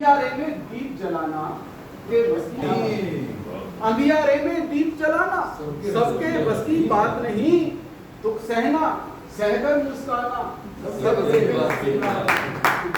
अंधियारे में दीप जलाना के बस की, अंधियारे में दीप जलाना सबके बस की बात नहीं, दुख सहना सहकर मुस्काना सबके बस की बात,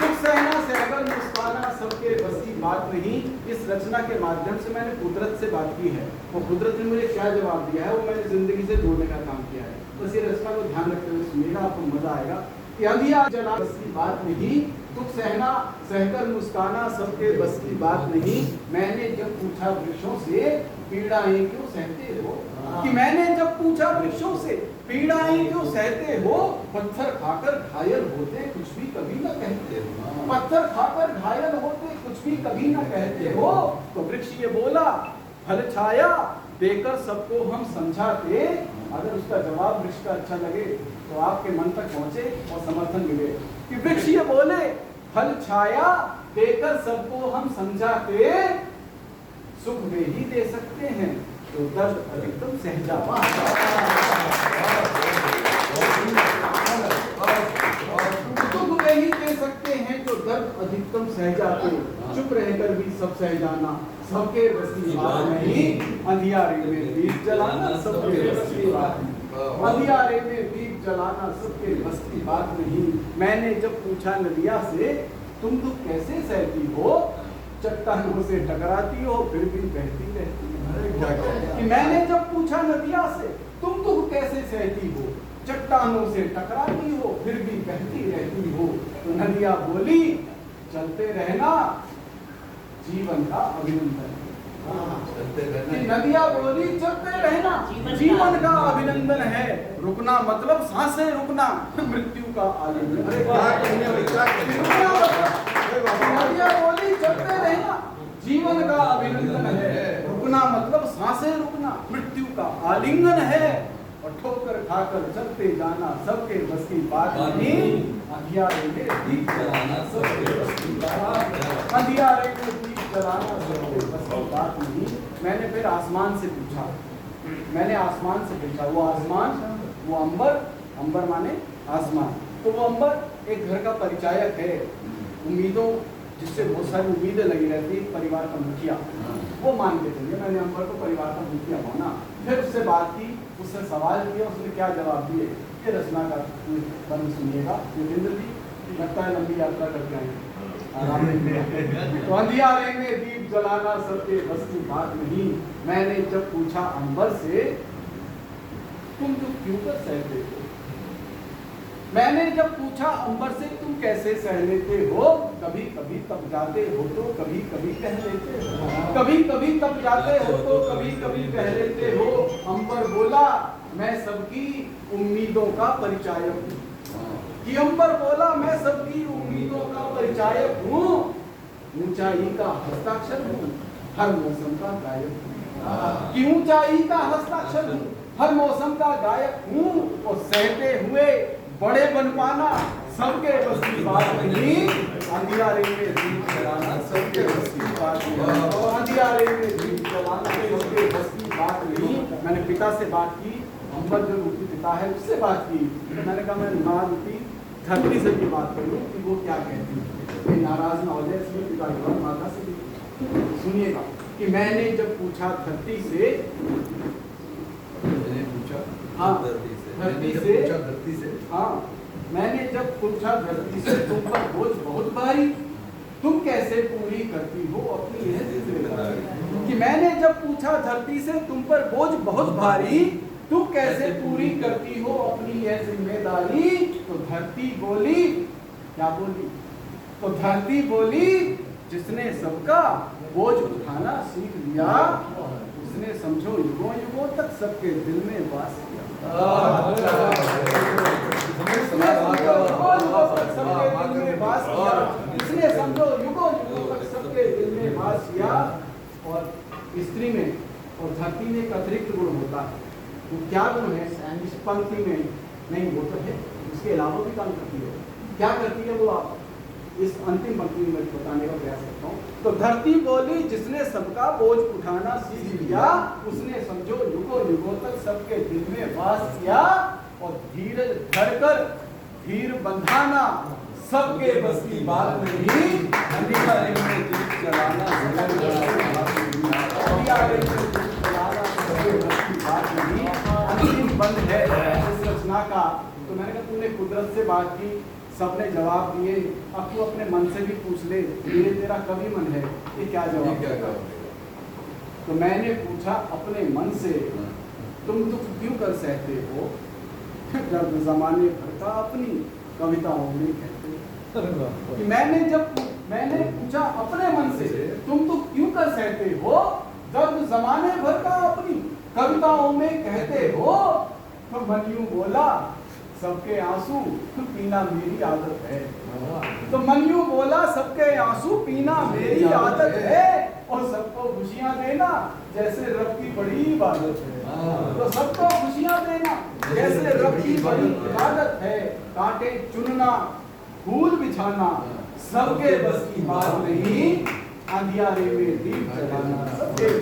दुख सहना सहकर मुस्काना सबके बस की बात नहीं। इस रचना के माध्यम से मैंने कुदरत से बात की है, वो कुदरत ने मुझे क्या जवाब दिया है वो मैंने जिंदगी से जोड़ने का काम किया है। बस ये रचना को ध्यान रखते हुए सुनिएगा, आपको मजा आएगा। कि अंधियारे जला बस की बात नहीं, दुख सहना सहकर मुस्काना सबके बस की बात नहीं। मैंने जब पूछा वृक्षों से पीड़ाएं क्यों सहते हो, कि मैंने जब पूछा वृक्षों से पीड़ाएं क्यों सहते हो, पत्थर खाकर घायल होते कुछ भी कभी न कहते हो, पत्थर खाकर घायल होते कुछ भी कभी न कहते हो। तो वृक्ष ये बोला फल छाया देकर सबको हम समझाते। अगर उसका जवाब वृक्ष का अच्छा लगे तो आपके मन तक पहुंचे और समर्थन मिले। कि वृक्ष ये बोले फल छाया देकर सबको हम समझाते, सुख वे ही दे सकते हैं तो दर्द अधिकतम सहजा। सुख वे ही दे सकते हैं जो दर्द अधिकतम सह जाते, चुप रहकर भी सब सह जाना सबके बस की बात नहीं। अंधियारे में दीप जलाना सबके बस की बात नहीं, अंधियारे में दीप जलाना सबके बस की बात नहीं। मैंने जब पूछा नदिया से तुम दुख कैसे सहती हो, चट्टानों से टकराती हो फिर भी बहती रहती हो। कि मैंने जब पूछा नदिया से तुम दुख कैसे सहती हो, चट्टानों से टकराती हो फिर भी बहती रहती हो। तो नदिया बोली चलते रहना जीवन का अभिनंदन। नदिया बोली चलते रहना जीवन का अभिनंदन है, रुकना मतलब सांसें रुकना मृत्यु का आलिंगन। नदिया बोली चलते रहना जीवन का अभिनंदन है, रुकना मतलब सांसें रुकना मृत्यु का आलिंगन है। और ठोकर खाकर चलते जाना सबके बस की बात नहीं। अंधियारे में दीप जलाना सबके बस की बात, अंधियारे में दीप जलाना सबके बस की बात नहीं। मैंने फिर आसमान से पूछा, मैंने आसमान से पूछा, वो आसमान वो अंबर, अंबर माने आसमान, तो वो अंबर एक घर का परिचायक है, उम्मीदों जिससे बहुत सारी उम्मीदें लगी रहती है, परिवार का मुखिया वो मान के चलिए। मैंने अंबर को परिवार का मुखिया माना, फिर उससे बात की, उससे सवाल किया, उसने क्या जवाब दिए ये रचना का बंद सुनिएगा। योगेंद्र जी लगता है लंबी यात्रा करके आए। तो अंधियारे में दीप जलाना सबके बस की बात नहीं। मैंने जब पूछा अंबर से तुम तो क्यों कर सहते हो, मैंने जब पूछा अंबर से तुम कैसे सह लेते हो, कभी कभी तब जाते हो तो कभी कभी कह लेते हो, कभी कभी तब जाते हो तो कभी कभी कह लेते हो। अंबर बोला मैं सबकी उम्मीदों का परिचायक हूँ, कि अंबर बोला मैं सबकी उम्मीदों का परिचायक हूँ, ऊंचाई का हस्ताक्षर हूँ हर मौसम का गायक हूँ, कि ऊंचाई का हस्ताक्षर हूँ हर मौसम का गायक हूँ। और सहते हुए बड़े बन पाना सबके बस की बात नहीं। अंधियारे में दीप जलाना सबके बस की बात नहीं, अंधियारे में दीप जलाना सबके बस की बात नहीं। मैंने पिता से बात की, अंबर जो रूपी पिता है उससे बात की, तो मैंने कहा मैं माँ रूपी धरती से भी बात करूँ कि वो क्या कहती है, नाराज ना हो जाए इसमें पिता की बात माता से भी सुनिएगा। कि मैंने जब पूछा धरती से, हाँ धरती से, हाँ मैंने जब पूछा धरती से तुम पर बोझ बहुत भारी तुम कैसे पूरी करती हो अपनी यह जिम्मेदारी। कि मैंने जब पूछा धरती से तुम पर बोझ बहुत भारी तुम कैसे पूरी करती हो अपनी यह जिम्मेदारी। तो धरती बोली, क्या बोली, तो धरती बोली जिसने सबका बोझ उठाना सीख लिया उसने समझो युगों युगों तक सबके दिल में वास किया। इसने समझो युगों युगों तक सबके दिल में वास किया। और स्त्री में और धरती में एक अतिरिक्त गुण होता है, वो क्या गुण है इस पंक्ति में नहीं वो तो है, उसके अलावा भी काम करती है। क्या करती है वो आप इस अंतिम पंक्ति में बताने का प्रयास करता हूँ। तो धरती बोली जिसने सबका बोझ उठाना सीख लिया उसने समझो युगों युगों तक सबके दिल में वास किया। और धीरज धरकर धीर बंधाना सबके बस की बात नहीं। तो मैंने कहा तूने कुदरत से बात की, सबने जवाब दिए, अब तू अपने मन से भी पूछ ले, ये तेरा कभी मन है, ये क्या जवाब देगा? तो मैंने पूछा अपने मन से, तुम दुख क्यों कर सहते हो? दर्द जमाने भर का अपनी कविताओं में कहते हो। कि मैंने पूछा अपने मन से, तुम दुख क्यों कर सहते हो? दर्द जमाने भर का अपनी कविताओं में कहते हो। तो मन यूं बोला, सबके आंसू पीना मेरी आदत है। तो मन यूं बोला, सबके आंसू पीना मेरी आदत है, और सबको खुशियां देना जैसे रब की बड़ी इबादत है। तो सबको खुशियां देना जैसे रब की बड़ी इबादत है। कांटे चुनना, फूल बिछाना, सबके बस की बात नहीं, अंधियारे में दीप जलाना सबके